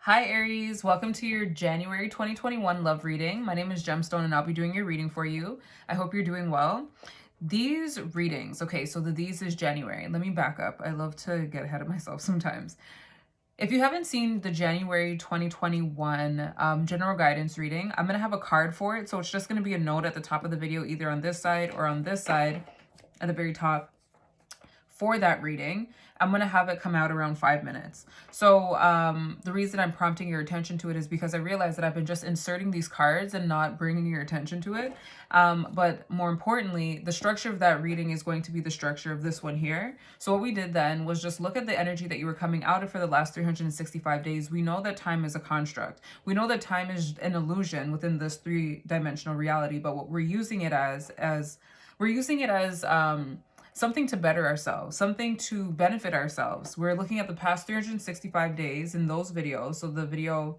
Hi Aries, welcome to your January 2021 love reading. My name is Gemstone and I'll be doing your reading for you. I hope you're doing well. These readings, okay, so these is January. Let me back up. I love to get ahead of myself sometimes. If you haven't seen the January 2021 general guidance reading, I'm going to have a card for it. So it's just going to be a note at the top of the video, either on this side or on this side at the very top. For that reading, I'm going to have it come out around 5 minutes. So the reason I'm prompting your attention to it is because I realized that I've been just inserting these cards and not bringing your attention to it. But more importantly, the structure of that reading is going to be the structure of this one here. So what we did then was just look at the energy that you were coming out of for the last 365 days. We know that time is a construct. We know that time is an illusion within this three-dimensional reality, but what we're using it as something to better ourselves, something to benefit ourselves. We're looking at the past 365 days in those videos. So the video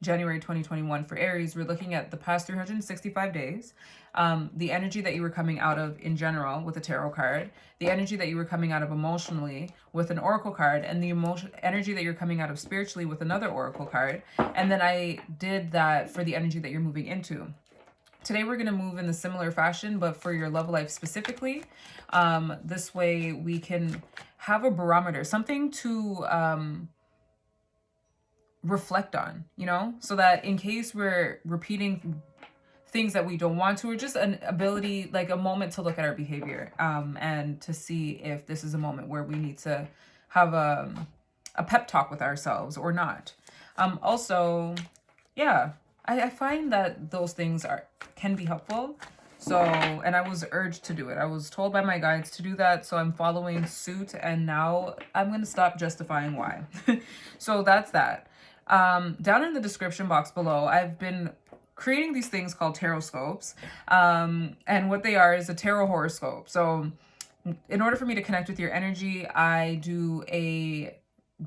January 2021 for Aries, we're looking at the past 365 days, the energy that you were coming out of in general with a tarot card, the energy that you were coming out of emotionally with an oracle card, and the energy that you're coming out of spiritually with another oracle card. And then I did that for the energy that you're moving into. Today we're going to move in a similar fashion, but for your love life specifically. This way we can have a barometer, something to reflect on, you know, so that in case we're repeating things that we don't want to, or just an ability, like a moment to look at our behavior and to see if this is a moment where we need to have a pep talk with ourselves or not. Also, yeah, I find that those things can be helpful. So, and I was urged to do it. I was told by my guides to do that. So I'm following suit, and now I'm going to stop justifying why. So that's that. Down in the description box below, I've been creating these things called tarot scopes. And what they are is a tarot horoscope. So in order for me to connect with your energy, I do a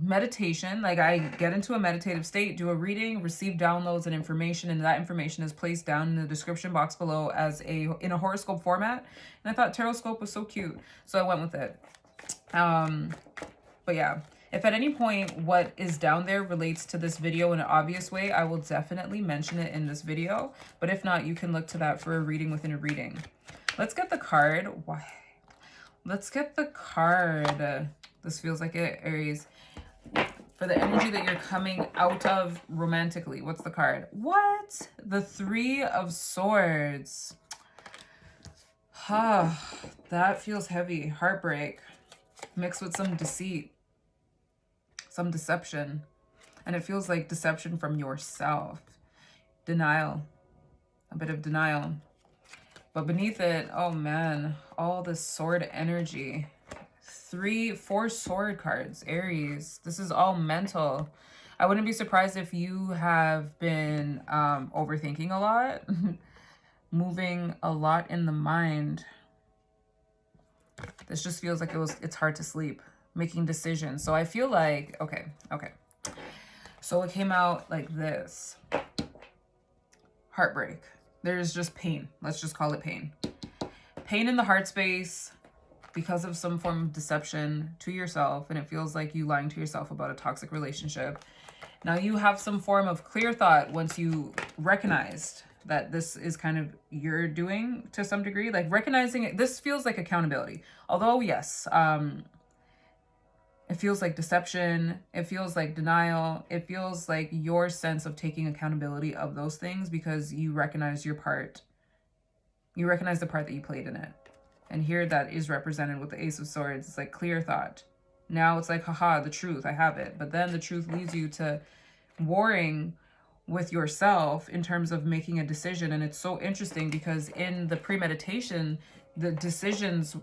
meditation. Like I get into a meditative state, do a reading, receive downloads and information, and that information is placed down in the description box below as in a horoscope format. And I thought tarot scope was so cute, so I went with it. But yeah, if at any point what is down there relates to this video in an obvious way, I will definitely mention it in this video. But if not, you can look to that for a reading within a reading. Let's get the card. Why? Let's get the card. This feels like it, Aries. For the energy that you're coming out of romantically. What's the card? What? The Three of Swords. That feels heavy. Heartbreak mixed with some deceit, some deception. And it feels like deception from yourself. Denial. A bit of denial. But beneath it, oh man, all this sword energy. 4 sword cards, Aries. This is all mental. I wouldn't be surprised if you have been overthinking a lot, moving a lot in the mind. This just feels like it's hard to sleep, making decisions. So I feel like, okay. So it came out like this. Heartbreak. There's just pain. Let's just call it pain. Pain in the heart space because of some form of deception to yourself, and it feels like you lying to yourself about a toxic relationship. Now you have some form of clear thought once you recognized that this is kind of your doing to some degree, like recognizing it. This feels like accountability, although yes, it feels like deception, it feels like denial, it feels like your sense of taking accountability of those things because you recognize your part, you recognize the part that you played in it. And here that is represented with the Ace of Swords. It's like clear thought. Now it's like, haha, the truth, I have it. But then the truth leads you to warring with yourself in terms of making a decision. And it's so interesting because in the premeditation, the decisions,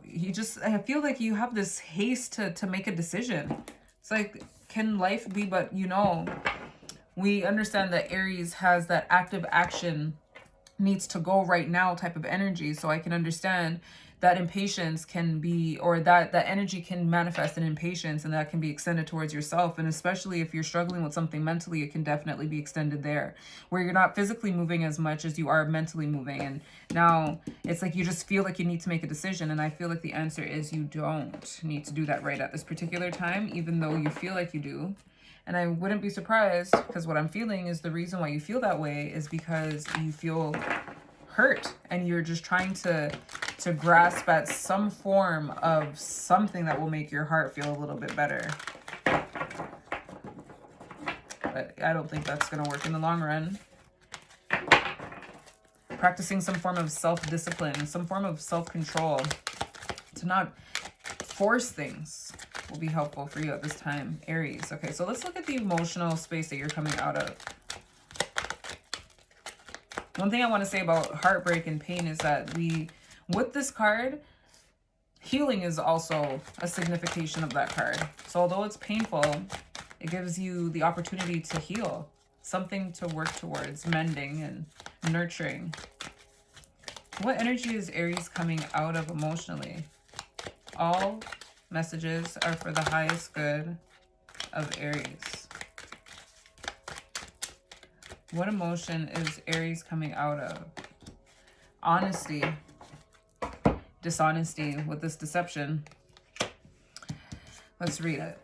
I feel like you have this haste to make a decision. It's like, can life be, but you know, we understand that Aries has that active action, needs to go right now type of energy. So I can understand that impatience can be, or that energy can manifest in impatience, and that can be extended towards yourself. And especially if you're struggling with something mentally, it can definitely be extended there, where you're not physically moving as much as you are mentally moving. And now it's like you just feel like you need to make a decision. And I feel like the answer is you don't need to do that right at this particular time, even though you feel like you do. And I wouldn't be surprised, because what I'm feeling is the reason why you feel that way is because you feel hurt and you're just trying to grasp at some form of something that will make your heart feel a little bit better. But I don't think that's going to work in the long run. Practicing some form of self-discipline, some form of self-control to not force things will be helpful for you at this time, Aries. Okay, so let's look at the emotional space that you're coming out of. One thing I want to say about heartbreak and pain is that with this card, healing is also a signification of that card. So although it's painful, it gives you the opportunity to heal, something to work towards, mending and nurturing. What energy is Aries coming out of emotionally? All messages are for the highest good of Aries. What emotion is Aries coming out of? Honesty. Dishonesty with this deception. Let's read it.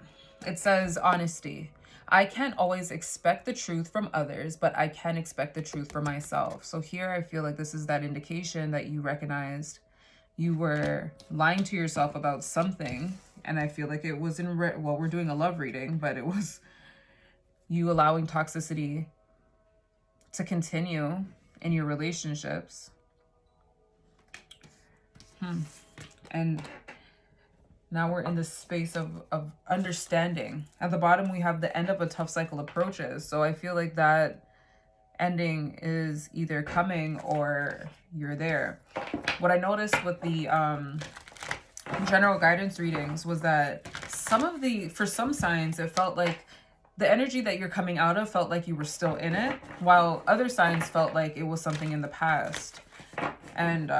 It says, honesty. I can't always expect the truth from others, but I can expect the truth for myself. So here I feel like this is that indication that you recognized you were lying to yourself about something. And I feel like it was well, we're doing a love reading, but it was you allowing toxicity to continue in your relationships. And now we're in this space of understanding. At the bottom, we have the end of a tough cycle approaches. So I feel like that ending is either coming or you're there. What I noticed with the general guidance readings was that for some signs, it felt like the energy that you're coming out of felt like you were still in it, while other signs felt like it was something in the past. And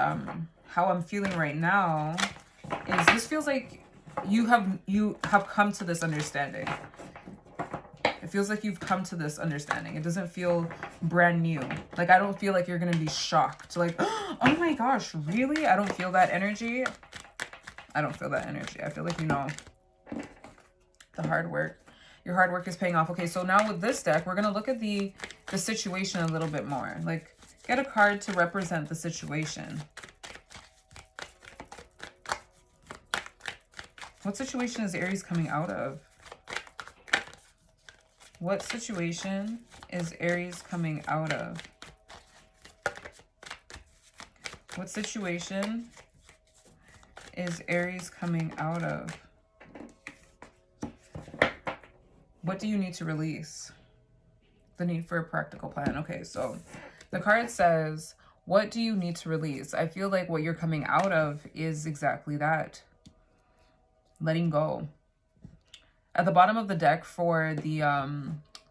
how I'm feeling right now is this feels like you have come to this understanding. It feels like you've come to this understanding. It doesn't feel brand new. Like, I don't feel like you're going to be shocked. Like, oh my gosh, really? I don't feel that energy. I don't feel that energy. I feel like, you know, the hard work. Your hard work is paying off. Okay, so now with this deck, we're going to look at the situation a little bit more. Like, get a card to represent the situation. What situation is Aries coming out of? What situation is Aries coming out of? What situation is Aries coming out of? What do you need to release? The need for a practical plan. Okay, so the card says, what do you need to release? I feel like what you're coming out of is exactly that. Letting go. At the bottom of the deck for the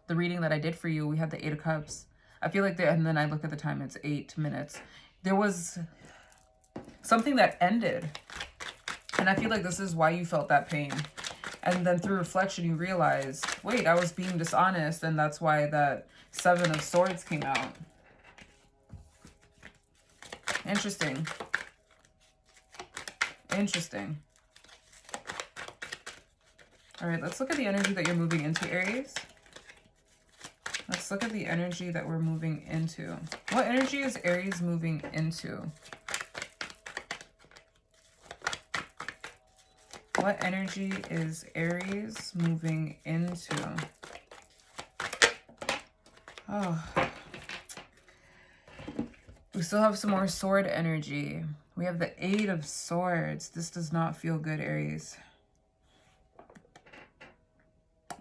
reading that I did for you, we had the 8 of Cups. I feel like and then I look at the time, it's 8 minutes. There was something that ended. And I feel like this is why you felt that pain. And then through reflection, you realize, wait, I was being dishonest. And that's why that 7 of Swords came out. Interesting. Interesting. All right, let's look at the energy that you're moving into, Aries. Let's look at the energy that we're moving into. What energy is Aries moving into? What energy is Aries moving into? Oh. We still have some more sword energy. We have the 8 of Swords. This does not feel good, Aries.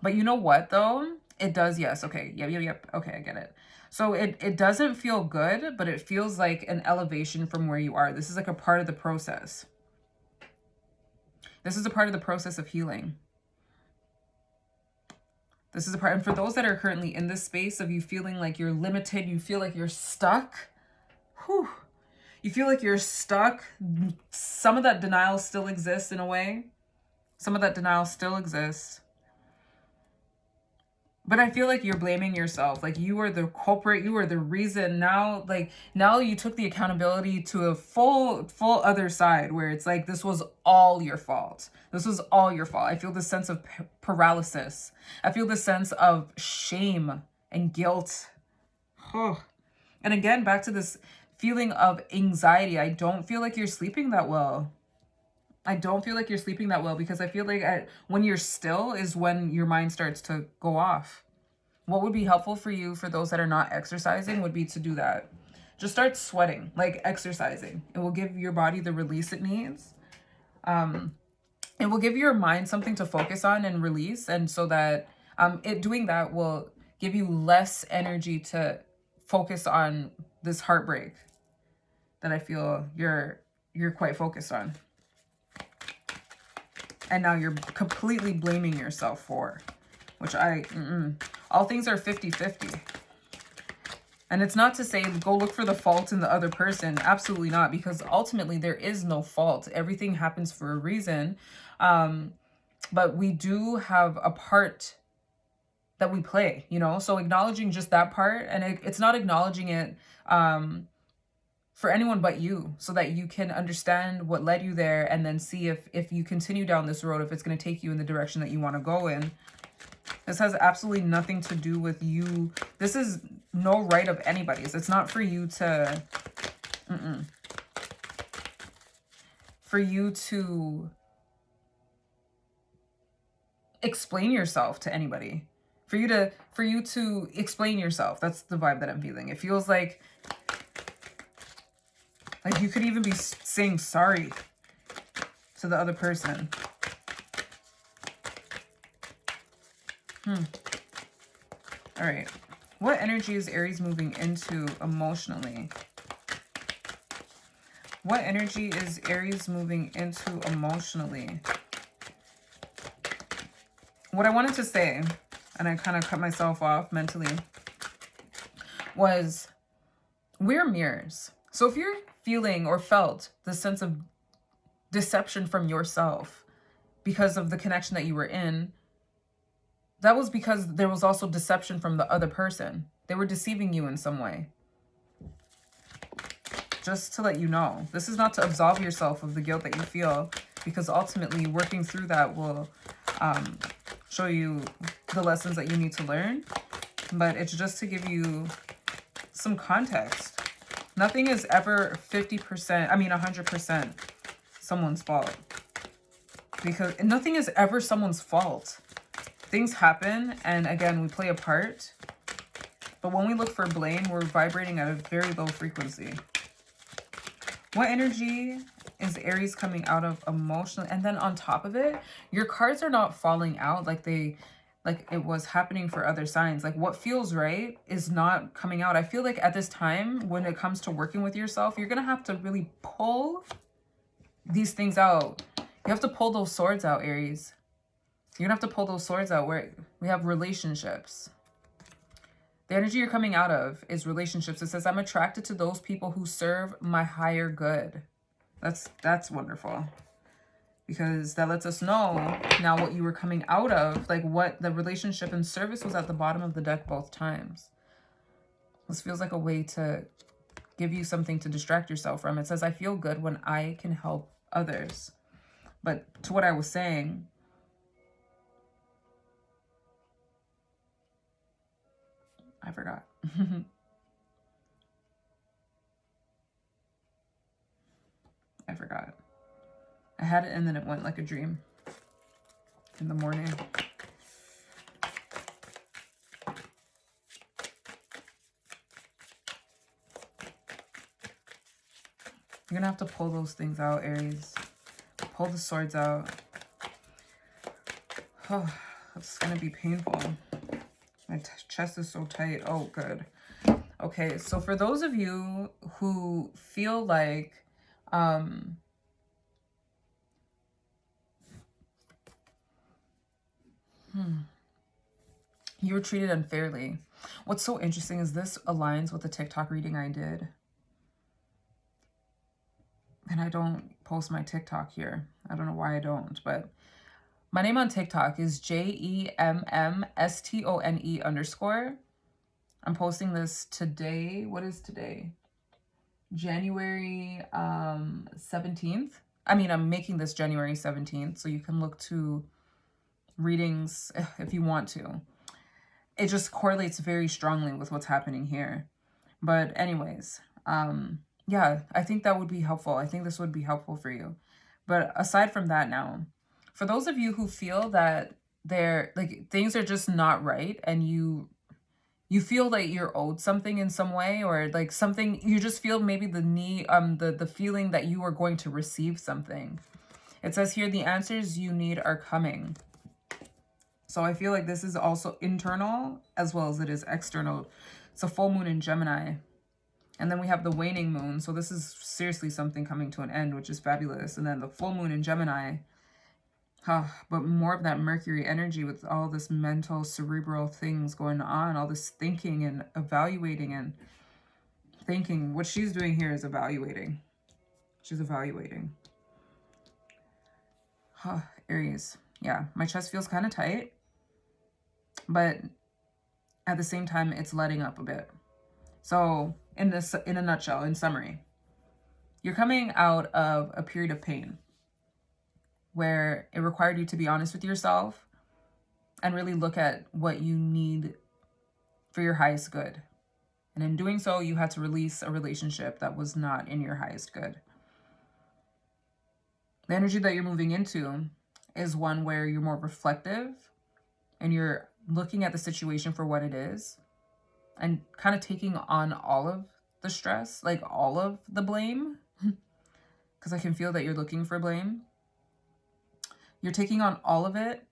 But you know what, though? It does, yes. Okay, yep. Okay, I get it. So it doesn't feel good, but it feels like an elevation from where you are. This is like a part of the process. This is a part of the process of healing. This is a part, and for those that are currently in this space of you feeling like you're limited, you feel like you're stuck, whew, you feel like you're stuck, some of that denial still exists in a way. Some of that denial still exists. But I feel like you're blaming yourself. Like you were the culprit. You were the reason. Now, like now you took the accountability to a full other side where it's like, this was all your fault. This was all your fault. I feel this sense of paralysis. I feel this sense of shame and guilt. Oh. And again, back to this feeling of anxiety. I don't feel like you're sleeping that well. I don't feel like you're sleeping that well because I feel like when you're still is when your mind starts to go off. What would be helpful for you, for those that are not exercising, would be to do that. Just start sweating, like exercising. It will give your body the release it needs. It will give your mind something to focus on and release. And so that doing that will give you less energy to focus on this heartbreak that I feel you're quite focused on. And now you're completely blaming yourself for, which all things are 50-50. And it's not to say go look for the fault in the other person. Absolutely not, because ultimately there is no fault. Everything happens for a reason. But we do have a part that we play, you know? So acknowledging just that part, and it's not acknowledging it for anyone but you, so that you can understand what led you there and then see if you continue down this road, if it's going to take you in the direction that you want to go in. This has absolutely nothing to do with you. This is no right of anybody's. It's not for you to, for you to explain yourself to anybody. For you to explain yourself. That's the vibe that I'm feeling. It feels like you could even be saying sorry to the other person. All right. What energy is Aries moving into emotionally? What energy is Aries moving into emotionally? What I wanted to say, and I kind of cut myself off mentally, was we're mirrors. So if you're feeling or felt the sense of deception from yourself because of the connection that you were in, that was because there was also deception from the other person. They were deceiving you in some way. Just to let you know, this is not to absolve yourself of the guilt that you feel, because ultimately working through that will show you the lessons that you need to learn. But it's just to give you some context. Nothing is ever 100% someone's fault. Because nothing is ever someone's fault. Things happen, and again, we play a part. But when we look for blame, we're vibrating at a very low frequency. What energy is Aries coming out of emotionally? And then on top of it, your cards are not falling out like it was happening for other signs. Like what feels right is not coming out. I feel like at this time, when it comes to working with yourself, you're going to have to really pull these things out. You have to pull those swords out, Aries. You're going to have to pull those swords out where we have relationships. The energy you're coming out of is relationships. It says, I'm attracted to those people who serve my higher good. That's wonderful. Because that lets us know now what you were coming out of, like what the relationship and service was at the bottom of the deck both times. This feels like a way to give you something to distract yourself from. It says, I feel good when I can help others. But to what I was saying, I forgot. I forgot. I had it and then it went like a dream in the morning. You're gonna have to pull those things out, Aries. Pull the swords out. Oh, it's gonna be painful. My chest is so tight. Oh, good. Okay, so for those of you who feel like you were treated unfairly. What's so interesting is this aligns with the TikTok reading I did. And I don't post my TikTok here. I don't know why I don't, but My name on TikTok is JEMMSTONE_. I'm posting this today. What is today? January 17th. I mean, I'm making this January 17th, so you can look to readings if you want to. It just correlates very strongly with what's happening here. But anyways, yeah, I think that would be helpful. I think this would be helpful for you. But aside from that now, for those of you who feel that they're like things are just not right and you feel that you're owed something in some way, or like something, you just feel maybe the need, the feeling that you are going to receive something. It says here, the answers you need are coming. So I feel like this is also internal as well as it is external. It's a full moon in Gemini. And then we have the waning moon. So this is seriously something coming to an end, which is fabulous. And then the full moon in Gemini. But more of that Mercury energy with all this mental, cerebral things going on, all this thinking and evaluating and thinking. What she's doing here is evaluating. She's evaluating. Aries. Yeah, my chest feels kind of tight. But at the same time, it's letting up a bit. So in a nutshell, in summary, you're coming out of a period of pain where it required you to be honest with yourself and really look at what you need for your highest good. And in doing so, you had to release a relationship that was not in your highest good. The energy that you're moving into is one where you're more reflective and you're looking at the situation for what it is and kind of taking on all of the stress, like all of the blame, because I can feel that you're looking for blame. You're taking on all of it,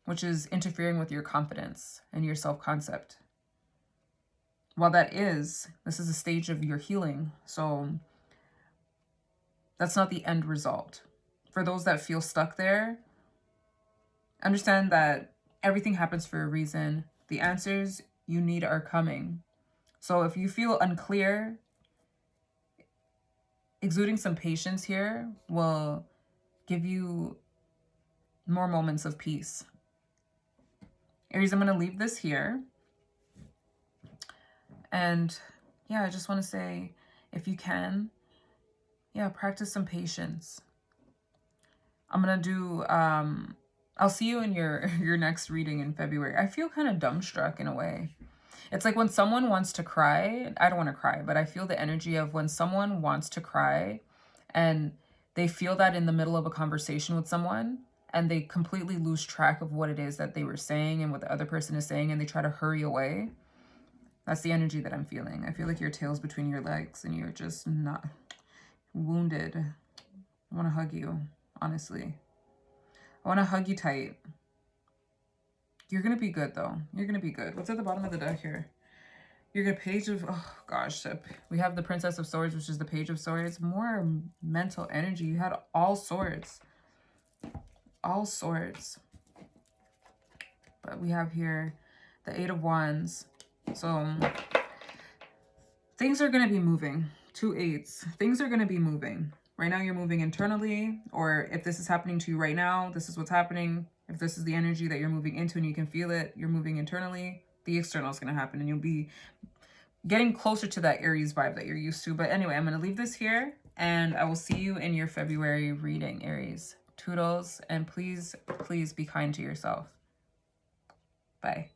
which is interfering with your confidence and your self-concept. While this is a stage of your healing, so that's not the end result. For those that feel stuck there, understand that everything happens for a reason. The answers you need are coming. So if you feel unclear, exuding some patience here will give you more moments of peace. Aries, I'm going to leave this here. And yeah, I just want to say, if you can, yeah, practice some patience. I'm going to do, I'll see you in your next reading in February. I feel kind of dumbstruck in a way. It's like when someone wants to cry, I don't want to cry, but I feel the energy of when someone wants to cry and they feel that in the middle of a conversation with someone and they completely lose track of what it is that they were saying and what the other person is saying and they try to hurry away. That's the energy that I'm feeling. I feel like your tail's between your legs and you're just not wounded. I want to hug you, honestly. I want to hug you tight. You're going to be good, though. You're going to be good. What's at the bottom of the deck here? You're going to page of... Oh, gosh. We have the Princess of Swords, which is the Page of Swords. More mental energy. You had all swords. All swords. But we have here the Eight of Wands. So things are going to be moving. 2 eights. Things are going to be moving. Right now you're moving internally, or if this is happening to you right now, this is what's happening. If this is the energy that you're moving into and you can feel it, you're moving internally, the external is going to happen and you'll be getting closer to that Aries vibe that you're used to. But anyway, I'm going to leave this here and I will see you in your February reading, Aries. Toodles, and please, please be kind to yourself. Bye.